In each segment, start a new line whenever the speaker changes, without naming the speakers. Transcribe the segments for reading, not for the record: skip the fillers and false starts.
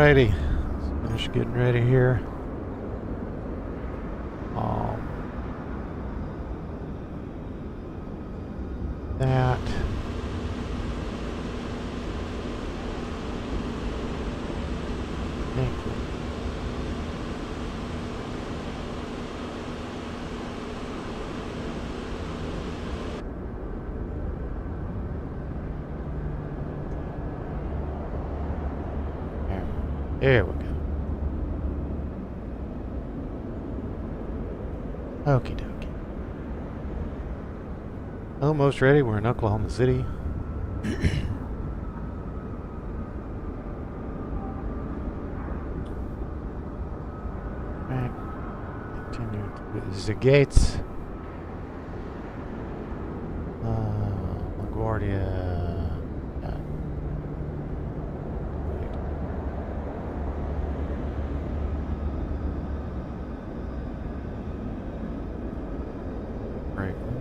Alrighty, let's finish getting ready here. That. Thank you. There we go. Okie dokie. Almost ready. We're in Oklahoma City. Right. Continue to the gates. LaGuardia.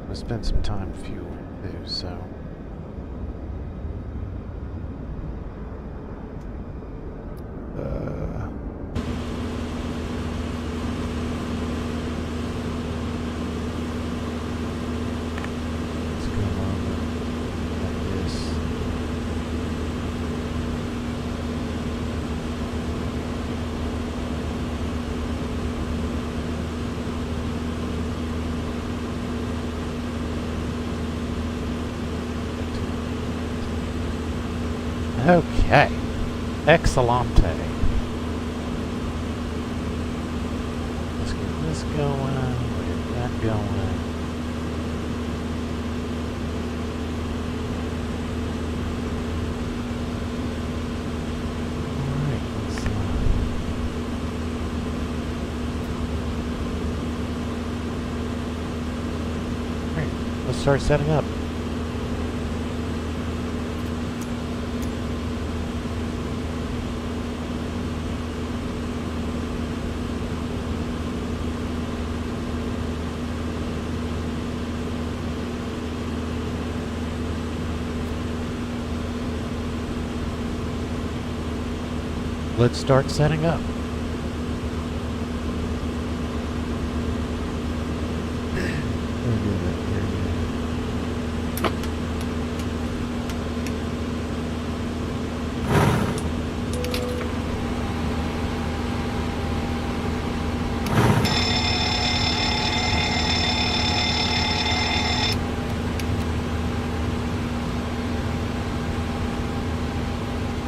We'll spend some time fueling too, so. Let's go over like this. Okay, excellente. Let's get this going, we'll get that going. Alright, let's start setting up. Let's start setting up.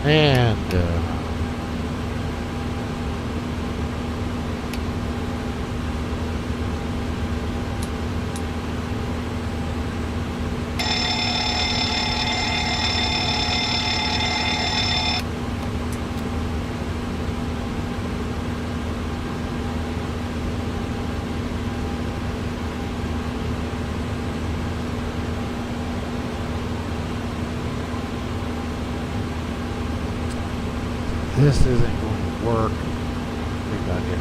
And this isn't going to work. We got here.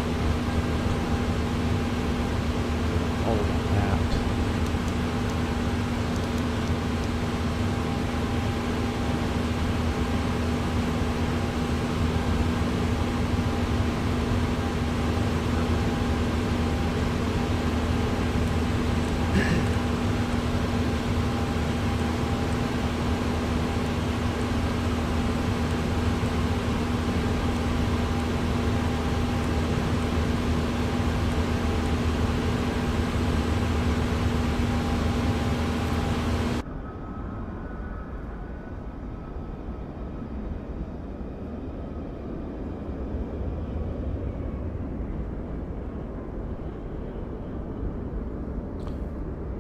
Hold on that.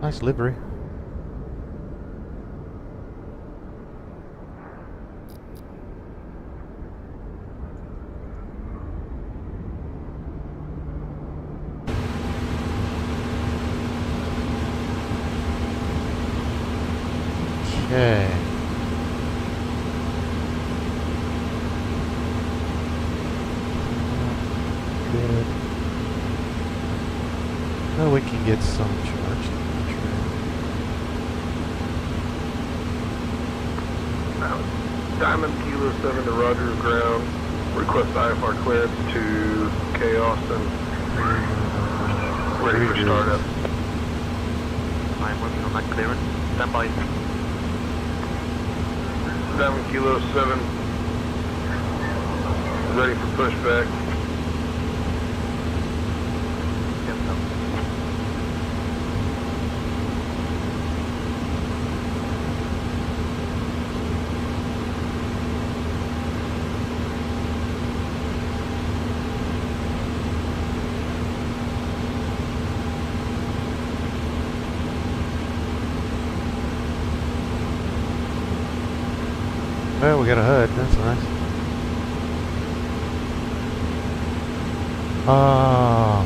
Nice livery. Okay. Good. Well, we can get some charge.
Diamond Kilo 7 to Roger ground. Request IFR clearance to K Austin. Ready for startup.
I'm working on that clearance. Stand by.
7 Kilo 7. Ready for pushback.
Yes, sir.
Well, we got a HUD. That's nice. Oh.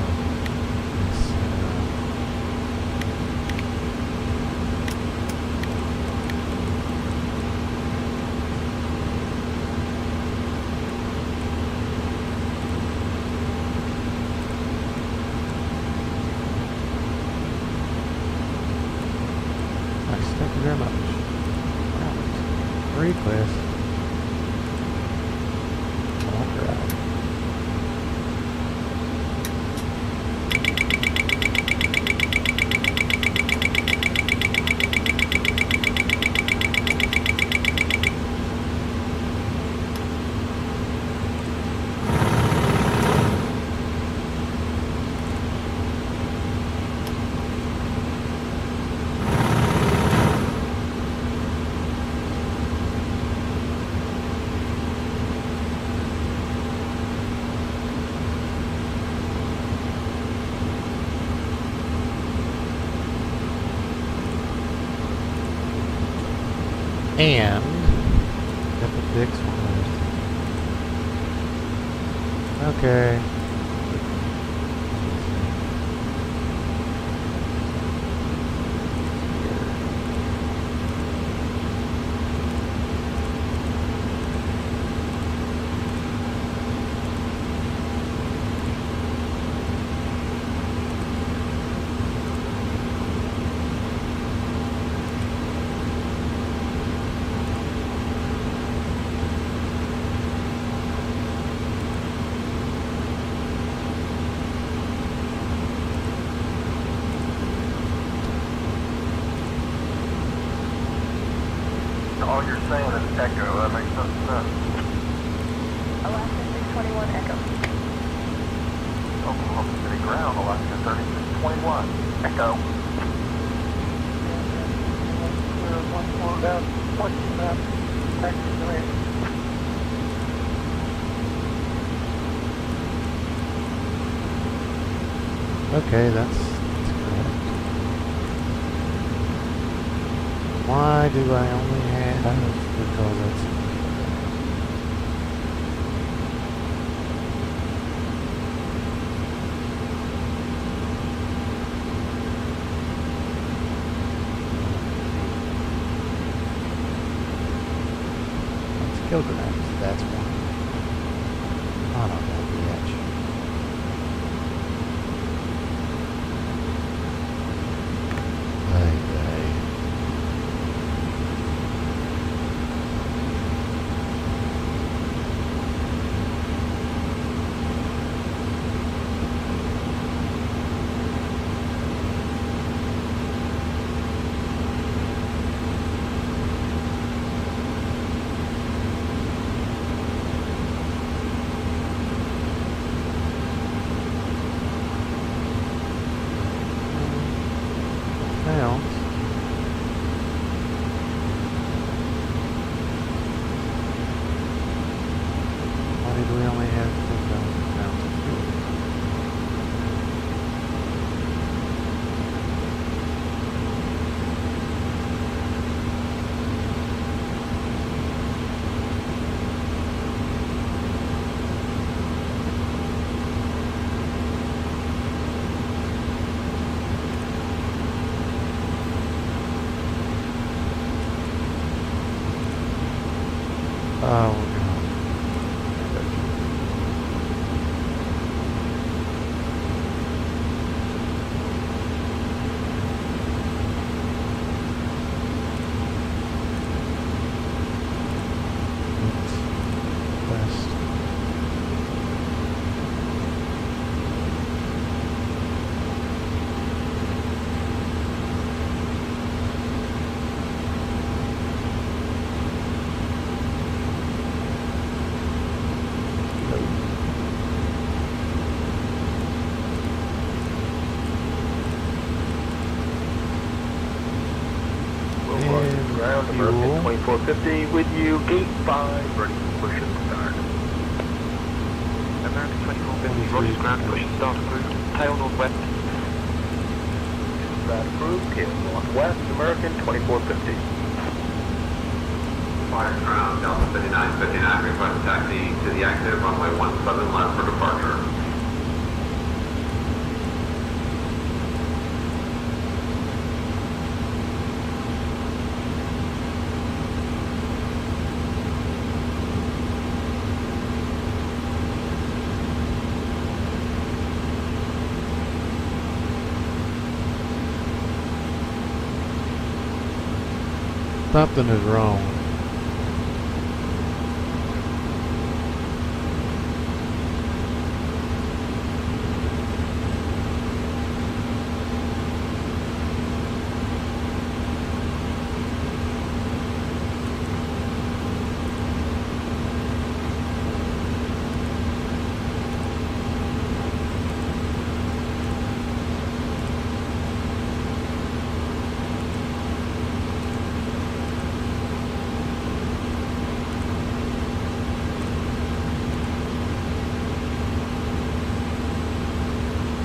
Nice. Thank you very much. Wow. Request. And got the fix one. Okay.
All you're saying is echo. That makes no sense.
Alaska 621 Echo.
Oklahoma City ground, Alaska 3621. Echo. One floor down, 14 up. Taxi delay.
Okay, that's correct. Why do I only have because that's kill grenades, that's one. I don't know the edge. Why did we only have 10,000 pounds of fuel? Oh, west.
Ground, American 2450 with you, gate 5, ready to push and start. American 2450, Rogers ground, push and start approved. Tail northwest. That approved, tail northwest, American 2450.
Fire ground, Delta 5959, request taxi to the active runway 17 left for departure.
Something is wrong.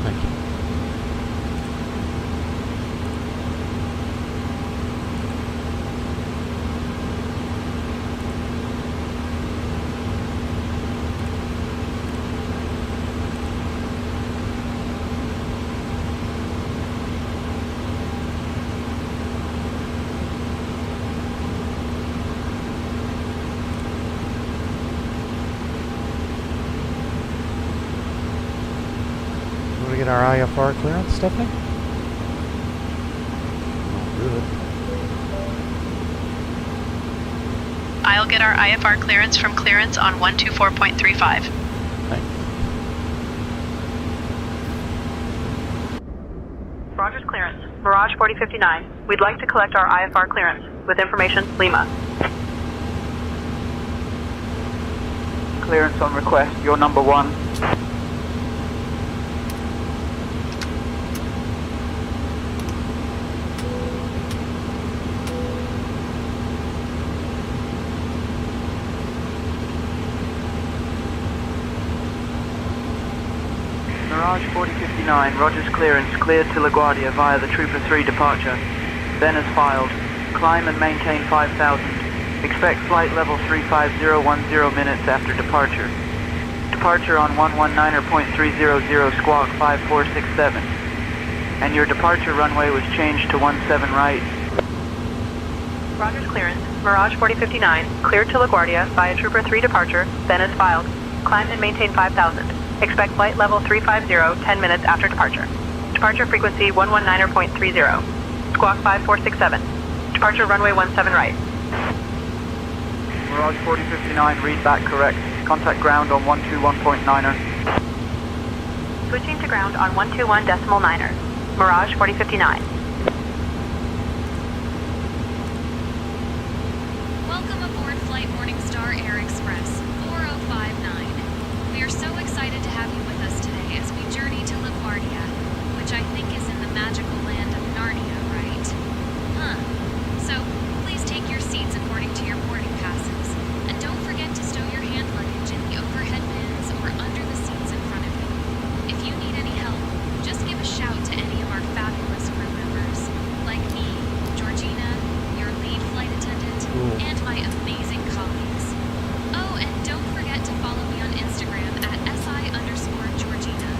Thank you. Want to get our IFR clearance, Stephanie? Oh, good.
I'll get our IFR clearance from clearance on 124.35.
Thanks.
Rogers clearance. Mirage 4059. We'd like to collect our IFR clearance. With information, Lima.
Clearance on request, you're number 1. Mirage 4059, Rogers clearance, cleared to LaGuardia via the Trooper 3 departure. Then as filed. Climb and maintain 5,000. Expect flight level 35010 minutes after departure. Departure on 119.300 squawk 5467. And your departure runway was changed to 17 right.
Rogers clearance. Mirage 4059. Cleared to LaGuardia via Trooper 3 departure. Then as filed. Climb and maintain 5,000. Expect flight level 350 10 minutes after departure. Departure frequency 119.30. Squawk 5467. Departure runway 17 right.
Mirage 4059, read back correct. Contact ground on 121.9er.
Switching to ground on 121.9er. Mirage 4059.
Welcome aboard Flight Morningstar Air Express 4059. We are so excited to have you with us today as we journey to LaGuardia, which I think is in the magical land of Narnia, right? Huh. So, please take your seats according to your boarding passes, and don't forget to stow your hand luggage in the overhead bins or under the seats in front of you. If you need any help, just give a shout to any of our fabulous crew members, like me, Georgina, your lead flight attendant, and my amazing colleagues. Oh, and don't forget to follow me on Instagram at SI_Georgina.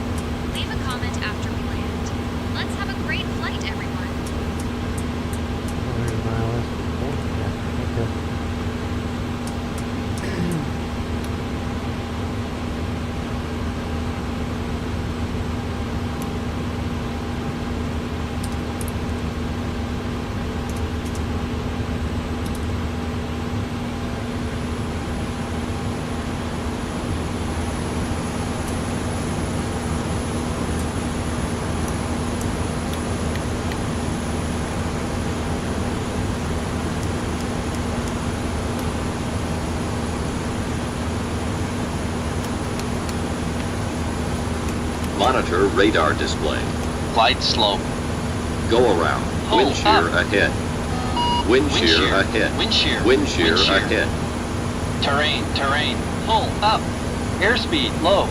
Leave a comment after we land. Let's have a great flight, everyone.
Oh, here's my list. Yeah, okay.
Monitor radar display.
Flight slope.
Go around. Wind shear
up.
ahead. Wind shear ahead.
Wind shear.
Wind shear
Wind shear.
ahead.
Terrain. Pull up. Airspeed low.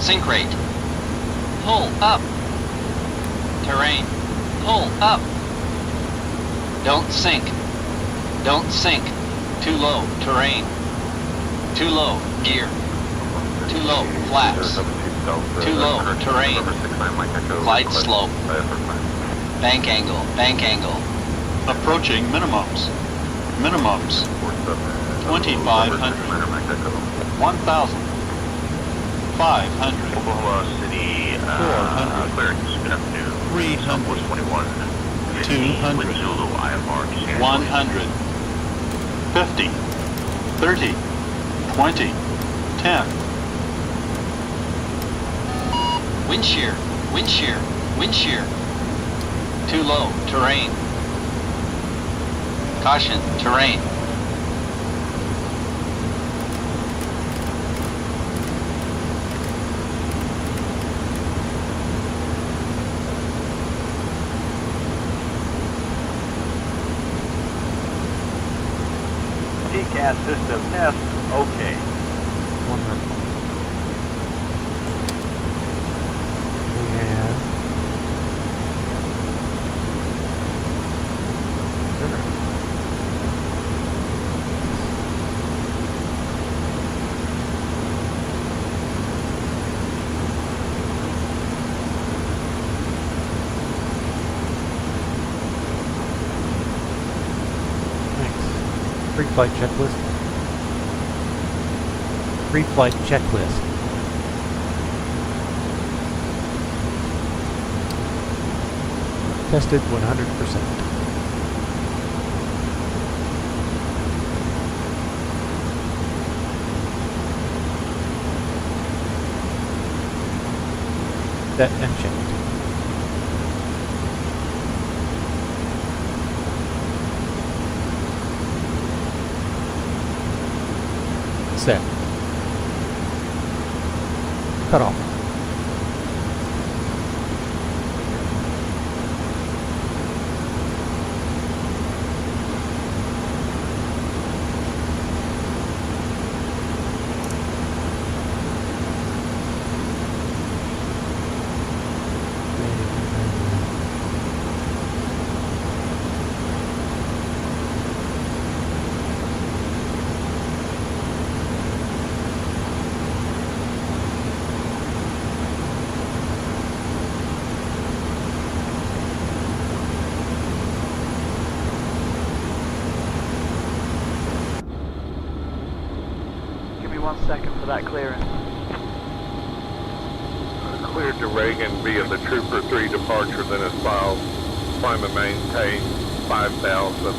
Sink rate. Pull up. Terrain. Pull up. Don't sink. Don't sink. Too low. Terrain. Too low. Gear. Too low. Flaps. Too low. Terrain. Glide slope. Bank angle. Bank angle.
Approaching minimums. 2,500. 1,000. 500.
Oklahoma City,
400.
clearance, good afternoon.
300.
Southwest 21,
200.
Wind Zulu, IFR,
100. 50. 30. 20. 10.
Wind shear. Wind shear. Wind shear. Too low. Terrain. Caution. Terrain.
TCAS system nest, okay.
Wonderful. And thanks. Pre-flight checklist. Pre-flight checklist. Tested 100%. Set and checked. Set. Cut off.
Give me 1 second for that clearance.
Cleared to Reagan via the Trooper 3 departure, then is filed. Climb and maintain 5,000.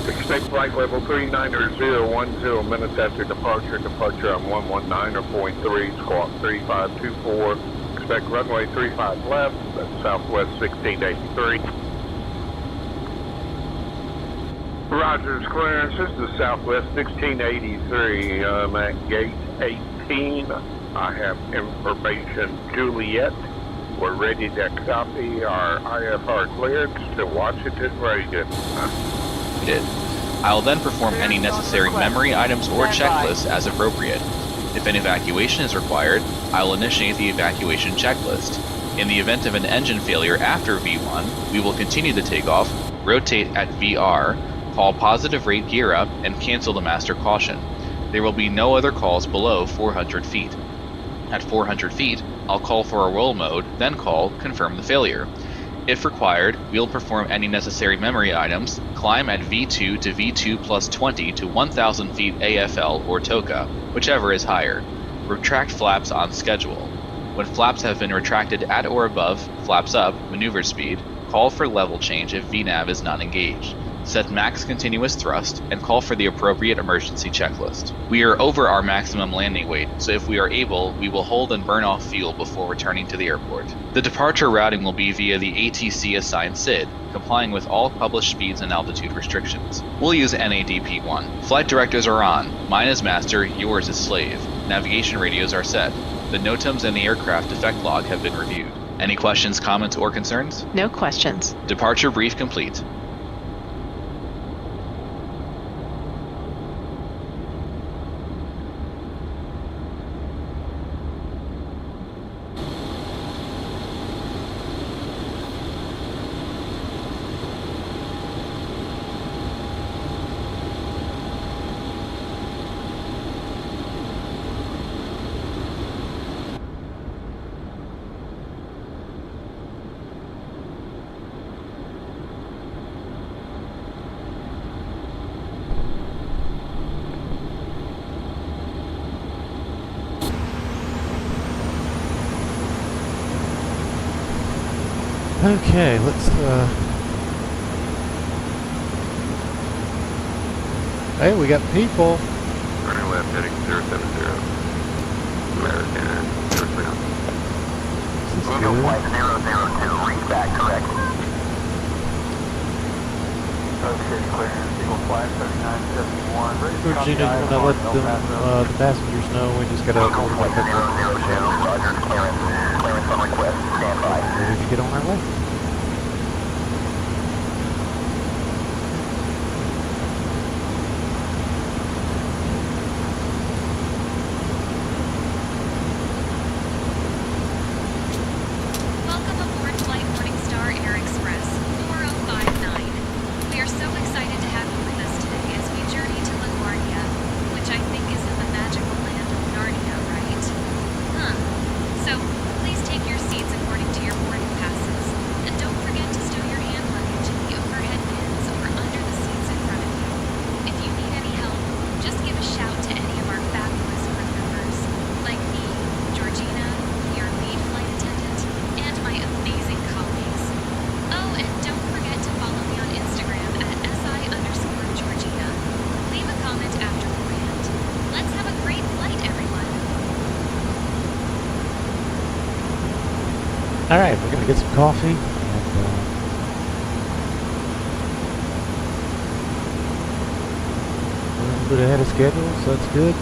Expect flight level 39010 minutes after departure. Departure on 119 or 0.3, squawk 3524. Expect runway 35 left, that's Southwest 1683. Rogers clearance, this is Southwest 1683. I'm at gate 18. I have information Juliet. We're ready to copy our IFR clearance to Washington Reagan.
Did. I will then perform any necessary memory items or checklists as appropriate. If an evacuation is required, I will initiate the evacuation checklist. In the event of an engine failure after V1, we will continue the takeoff, rotate at VR, call positive rate gear up, and cancel the master caution. There will be no other calls below 400 feet. At 400 feet, I'll call for a roll mode, then call confirm the failure. If required, we'll perform any necessary memory items, climb at V2 to V2 plus 20 to 1,000 feet AFL or TOCA, whichever is higher. Retract flaps on schedule. When flaps have been retracted at or above flaps up maneuver speed, call for level change if VNAV is not engaged. Set max continuous thrust, and call for the appropriate emergency checklist. We are over our maximum landing weight, so if we are able, we will hold and burn off fuel before returning to the airport. The departure routing will be via the ATC assigned SID, complying with all published speeds and altitude restrictions. We'll use NADP-1. Flight directives are on. Mine is master, yours is slave. Navigation radios are set. The NOTAMs and the aircraft defect log have been reviewed. Any questions, comments, or concerns?
No questions.
Departure brief complete.
Okay, let's hey, we got people.
Turning left heading 070. American 030.
This is
Eagle
good.
flight 002, reach back correct.
Okay, clear. Eagle flight 3971.
Virginia, you want to let them, the passengers know we just got a
Eagle flight 002, Roger, clearance. Clearance on request, stand by.
ready to get on our way.
Welcome aboard Flight Morningstar Air Express 4059. We are so excited to have you with us today as we journey to LaGuardia, which I think is in the magical land of Narnia, right? Huh. So, please take your seats according to your boarding passes, and don't forget to stow your hand luggage in the overhead bins or under the seats in front of you. If you need any help, just give a shout to any of our fabulous crew members, like me, Georgina, your lead flight attendant, and my amazing colleagues. Oh, and don't forget to follow me on Instagram at SI_Georgina. Leave a comment after we land. Let's have a great flight, everyone.
All right, we're gonna get some coffee and we're a little bit ahead of schedule, so that's good.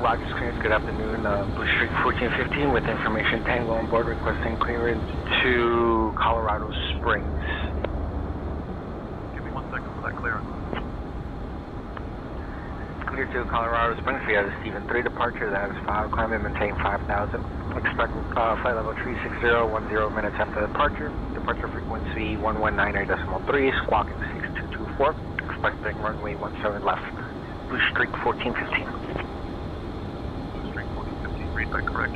Rogers clearance, good afternoon. Blue Streak 1415 with information Tango on board requesting clearance to Colorado Springs.
Give me 1 second for that clearance.
Clear to Colorado Springs via the Stephen 3 departure, that is filed, climb and maintain 5,000. Expect flight level 360, 10 minutes after departure. Departure frequency 1198.3, squawking 6224. Expecting runway 17 left. Blue Streak 1415.
Streak 1415, read back correct.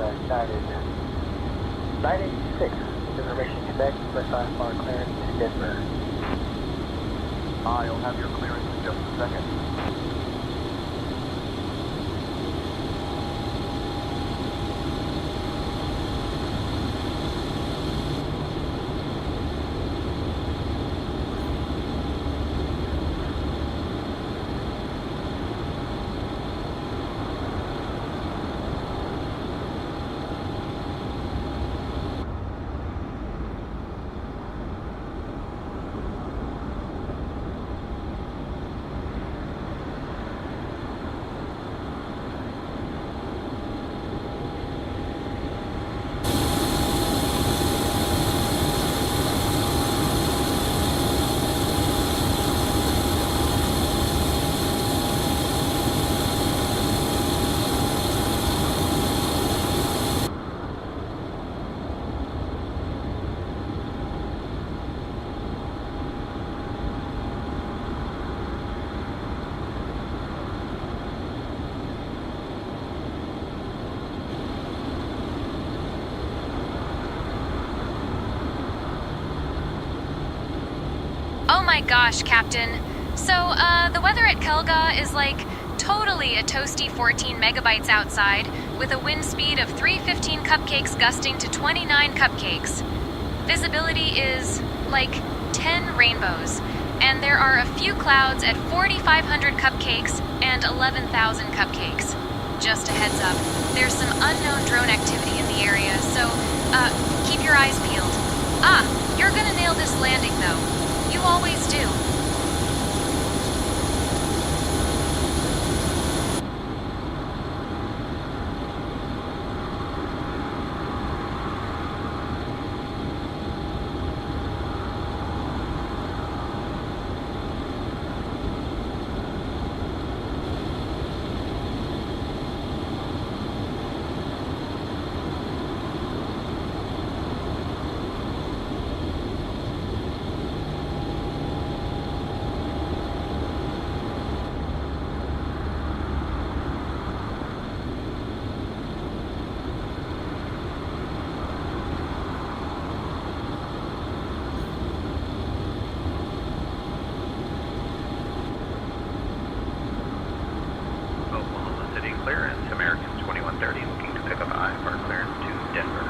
United 986, information connect, press I for clearance to Denver.
I'll have your clearance in just a second.
Oh my gosh, Captain. So, the weather at Kelga is like totally a toasty 14 megabytes outside with a wind speed of 315 cupcakes gusting to 29 cupcakes. Visibility is like 10 rainbows, and there are a few clouds at 4,500 cupcakes and 11,000 cupcakes. Just a heads up, there's some unknown drone activity in the area, so, keep your eyes peeled. Ah, you're gonna nail this landing though. You always do.
Oklahoma City clearance, American 2130, looking to pick up IFR clearance to Denver.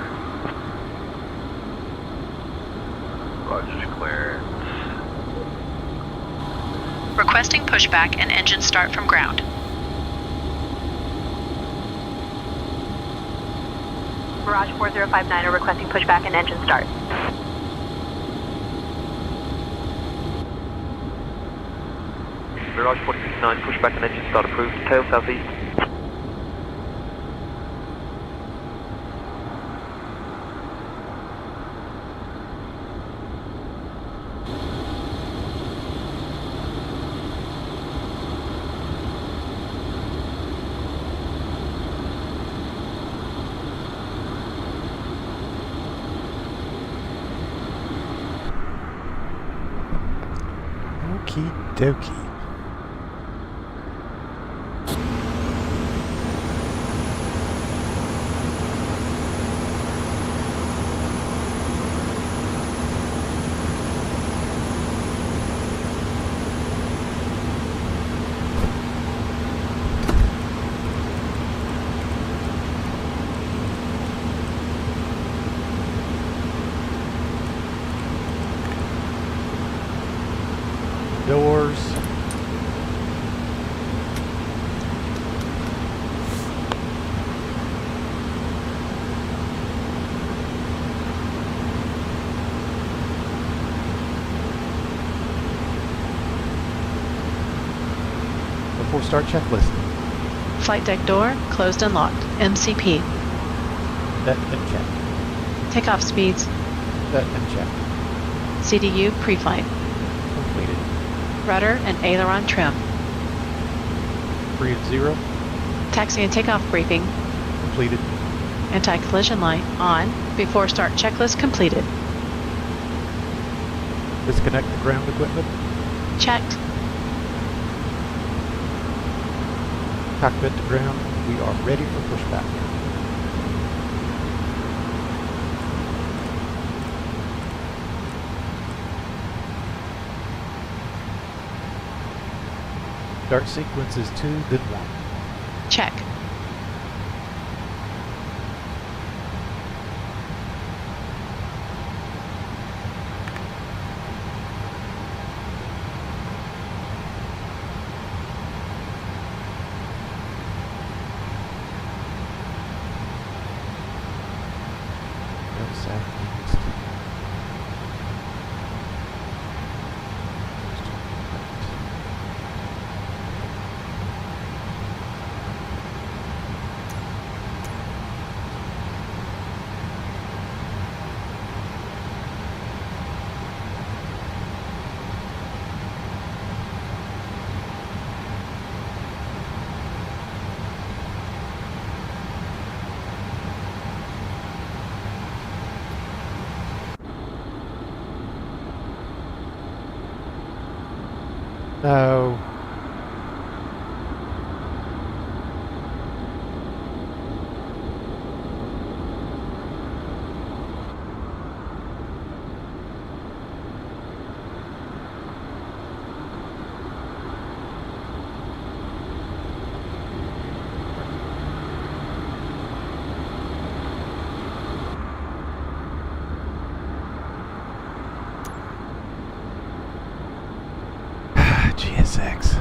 Roger, clearance.
Requesting pushback and engine start from ground. Mirage 4059 are requesting pushback and engine start.
Mirage 4059, pushback and engine start approved. Tail southeast.
Okie dokie. Doors. Before start checklist.
Flight deck door closed and locked. MCP.
Set and check.
Takeoff speeds.
Set and check.
CDU pre-flight.
Completed.
Rudder and aileron trim.
3 and 0.
Taxi and takeoff briefing.
Completed.
Anti-collision light on. Before start checklist completed.
Disconnect the ground equipment.
Checked.
Cockpit to ground. We are ready for pushback. Start sequence is 2, then 1.
Check.
Go southeast. No. GSX.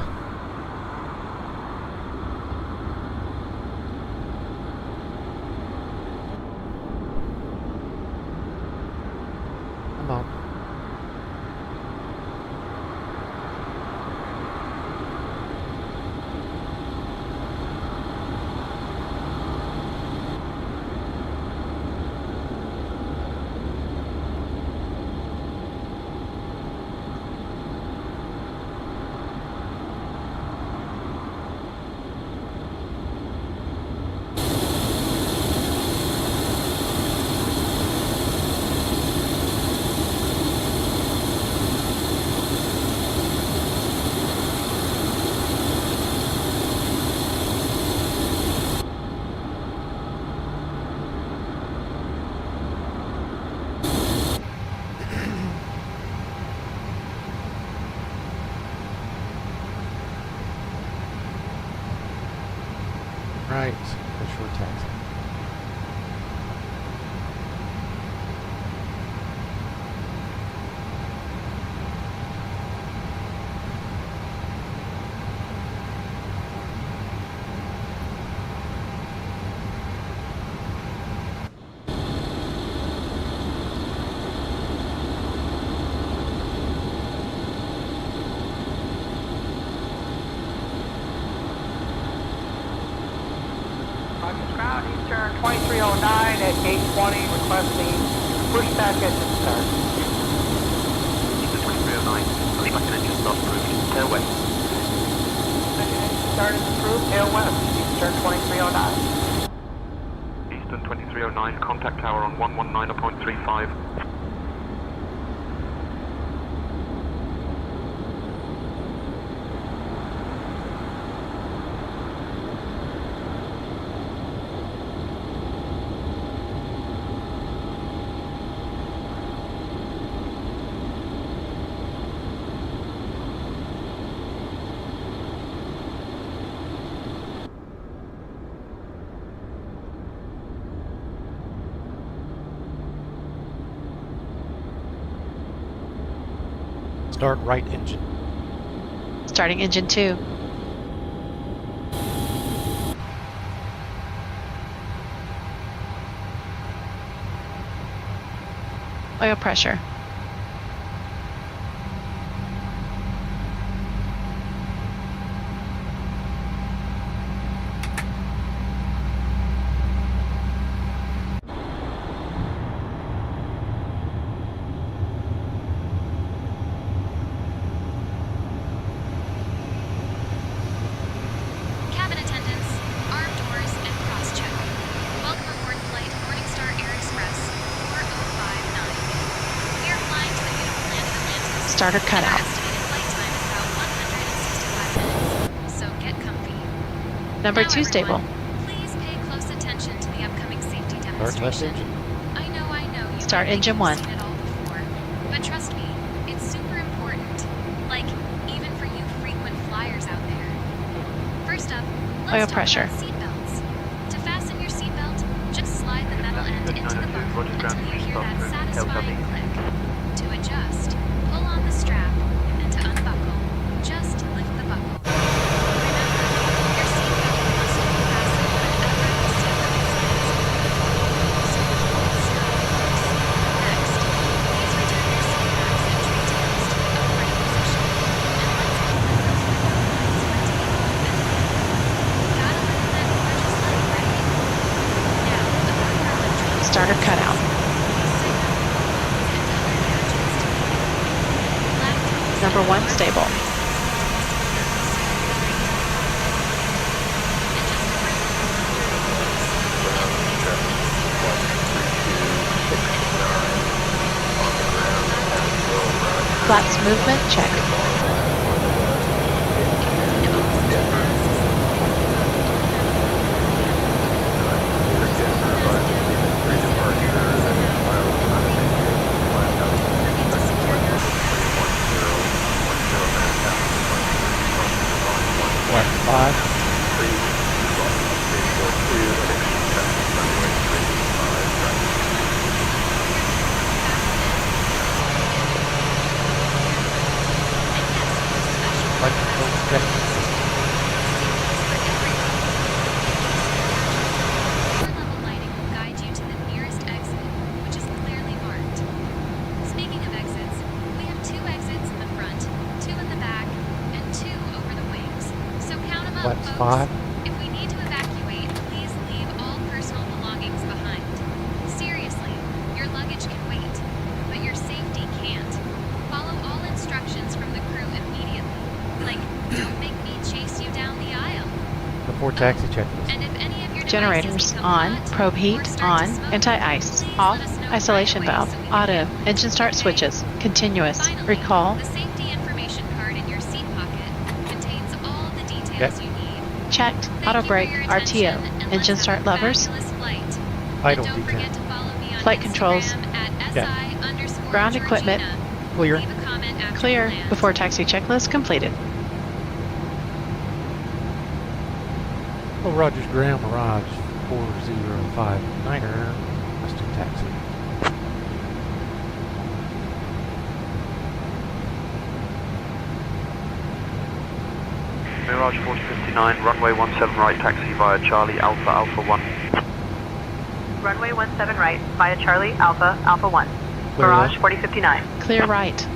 Come on. Right, a short taxi.
Ground Eastern 2309 at 820, requesting pushback engine start.
Eastern 2309, pushback and engine start approved. Tail west.
Engine start is approved, tail west, Eastern 2309.
Eastern 2309, contact tower on 119.35.
Start right engine.
Starting engine 2. Oil pressure.
Cabin attendants, arm doors, and cross-check. Welcome aboard flight Morningstar Air Express 4059. We are flying to the beautiful land of Atlantis.
Starter cutout.
Our estimated flight time is about 165 minutes, so get comfy.
Number
Now,
2 stable.
everyone, please pay close attention to the upcoming safety
Start left
demonstration.
engine.
I know you
Start
might think
engine
you've
1.
seen it all before, but trust me, it's super important. Like, even for you frequent flyers out there.
oil pressure.
Seatbelts. To fasten your seatbelt, just slide the metal end into the buckle until you hear that satisfying click. To adjust, pull on the strap, and to unbuckle, just lift the buckle. Remember, your seatbelt must be fastened whenever the seatbelt slides. So keep it still, folks. Next, please return your seat backs and tray tails to the upright position. And let's get the windows for taking off and landing. Gotta live in that gorgeous life, right? Now, about your electronics.
Starter cutout. Number 1 stable. Flaps movement check.
Left 5. Flight control check.
Floor-level lighting will guide you to the nearest exit, which is clearly marked. Speaking of exits, we have 2 exits in the front, 2 in the back, and 2 over the wings. So count them up,
Flaps
folks.
5.
If we need to evacuate, please leave all personal belongings behind. Seriously, your luggage can wait, but your safety can't. Follow all instructions from the crew immediately. Like, don't make me chase you down the aisle.
Before taxi checklist.
And if any of your
Generators
devices become
on,
hot
probe
or
heat
start to
on,
smoke,
anti-ice
please
off,
let us know
isolation
right away
valve
so we can
auto,
help.
engine start
Okay?
switches, continuous,
Finally,
recall,
the safety information card in your seat pocket contains all the details
Yep.
you need.
checked,
Thank
auto
you for
brake,
your
RTO,
attention, and
engine
let's
start
have a
levers,
fabulous flight.
Idle
And don't
D10.
forget to follow me on
Flight
Instagram
controls.
at
Yeah.
Ground equipment.
SI_Georgina.
Clear.
Leave a comment after
clear,
you land.
before taxi checklist completed.
Oh, Rogers Graham arrives 4059er. Western taxi.
Mirage 4059, runway 17 right, taxi via Charlie Alpha Alpha 1.
Runway 17 right, via Charlie, Alpha, Alpha 1.
Clear
Mirage
left.
4059. Clear right.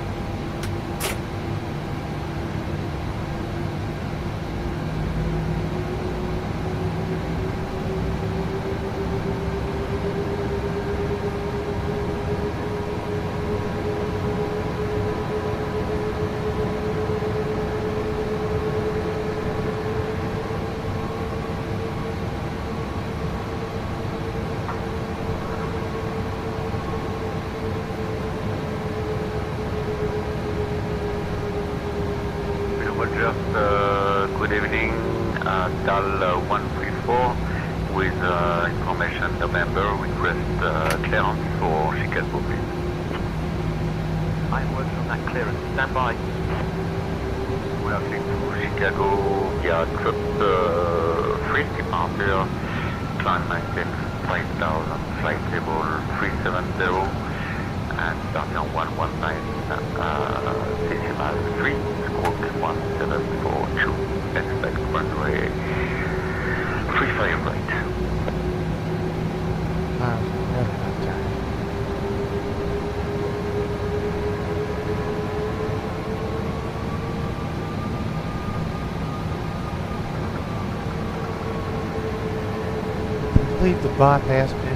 Good evening, TAL 134 with information November request clearance for Chicago, please.
I'm working on that clearance. Stand by.
We are heading to Chicago via trip 3 departure, climb 5000, flight table 370, and starting on 119 decimal 3, squawk 1742, expect runway 35 right.
Never that time. Complete the bypass bin.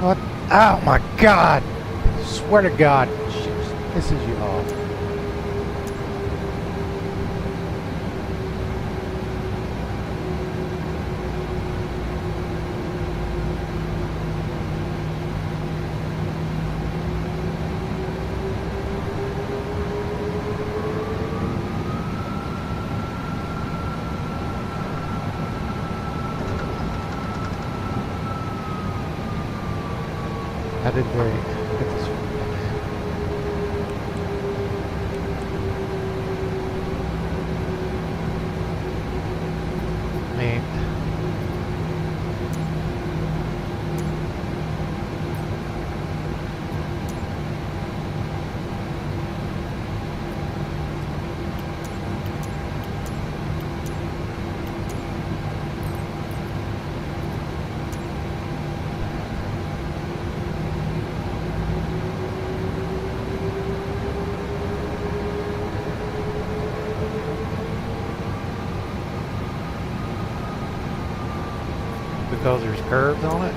What? Oh my God! Swear to God, this pisses you off. How did they get this? I mean, because there's curves on it.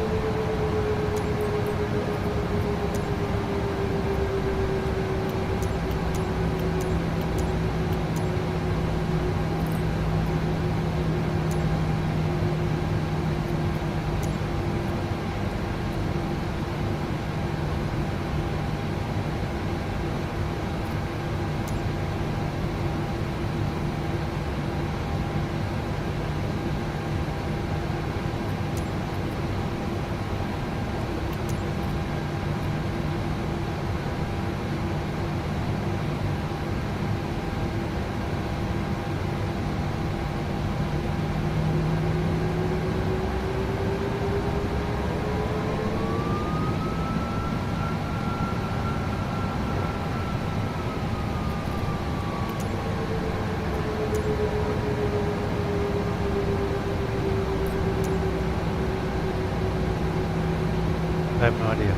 I have no idea.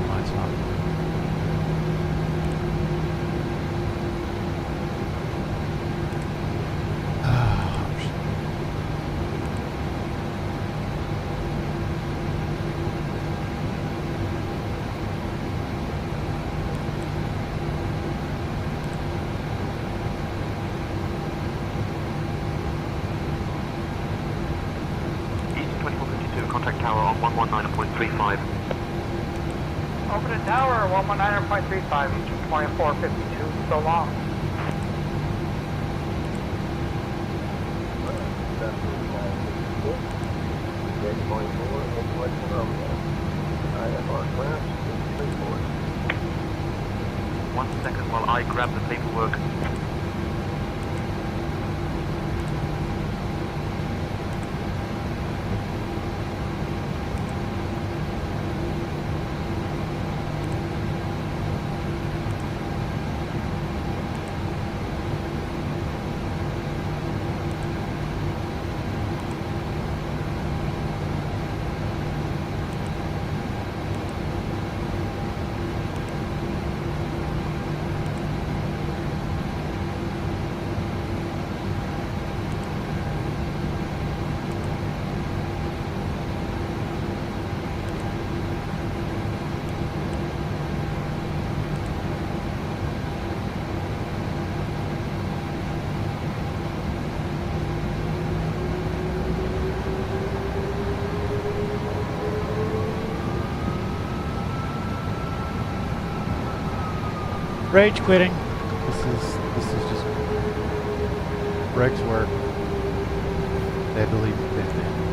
Mine's not.
East 2452, contact tower on 119.35.
Open the tower, 119.35, East 2452, so long.
One second while I grab the paperwork.
Rage quitting. This is just Greg's work. They believe in it.